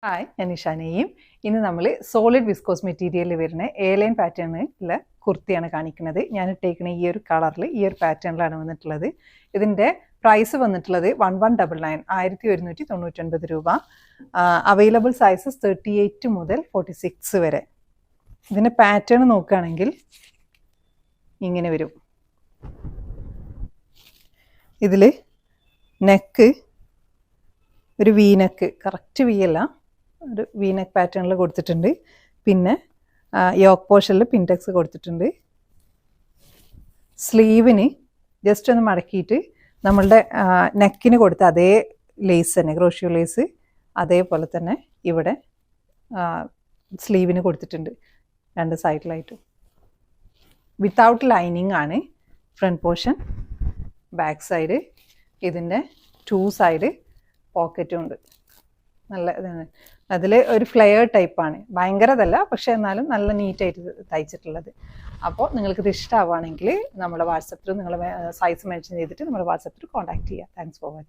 Hi, ഞാൻ നിഷാനയും. ഇന്ന് നമ്മൾ സോളിഡ് വിസ്കോസ് മെറ്റീരിയലിൽ വരുന്ന എയർലൈൻ പാറ്റേണിലുള്ള കുർത്തിയാണ് കാണിക്കുന്നത്. ഞാൻ ഇട്ടേക്കുന്ന ഈ ഒരു കളറിൽ ഈ ഒരു പാറ്റേണിലാണ് വന്നിട്ടുള്ളത്. ഇതിൻ്റെ പ്രൈസ് വന്നിട്ടുള്ളത് 1199 1199 രൂപ. അവൈലബിൾ സൈസസ് 38 മുതൽ 46 വരെ. ഇതിൻ്റെ പാറ്റേൺ നോക്കുകയാണെങ്കിൽ ഇങ്ങനെ വരും. ഇതിൽ നെക്ക് ഒരു വി നെക്ക്, കറക്റ്റ് വി അല്ല, ഒരു വി നെക്ക് പാറ്റേണിൽ കൊടുത്തിട്ടുണ്ട്. പിന്നെ യോക്ക് പോർഷനിൽ പിൻടെക്സ് കൊടുത്തിട്ടുണ്ട്. സ്ലീവിന് ജസ്റ്റ് ഒന്ന് മടക്കിയിട്ട് നമ്മളുടെ നെക്കിന് കൊടുത്ത അതേ ലേസ് തന്നെ, ക്രോഷ്യോ ലേസ് അതേപോലെ തന്നെ ഇവിടെ സ്ലീവിന് കൊടുത്തിട്ടുണ്ട് രണ്ട് സൈഡിലായിട്ടും. വിത്തൗട്ട് ലൈനിങ് ആണ് ഫ്രണ്ട് പോർഷൻ. ബാക്ക് സൈഡ് ഇതിൻ്റെ 2 സൈഡ് പോക്കറ്റും ഉണ്ട്. നല്ല ഇതാണ്. അതിൽ ഒരു ഫ്ലെയർ ടൈപ്പാണ്, ഭയങ്കരതല്ല, പക്ഷേ എന്നാലും നല്ല നീറ്റായിട്ട് തയ്ച്ചിട്ടുള്ളത്. അപ്പോൾ നിങ്ങൾക്കിത് ഇഷ്ടമാവുകയാണെങ്കിൽ നമ്മുടെ വാട്സപ്പിൽ നിങ്ങളുടെ സൈസ് മെൻഷൻ ചെയ്തിട്ട് നമ്മുടെ വാട്സപ്പിൽ കോൺടാക്ട് ചെയ്യുക. Thanks for watching.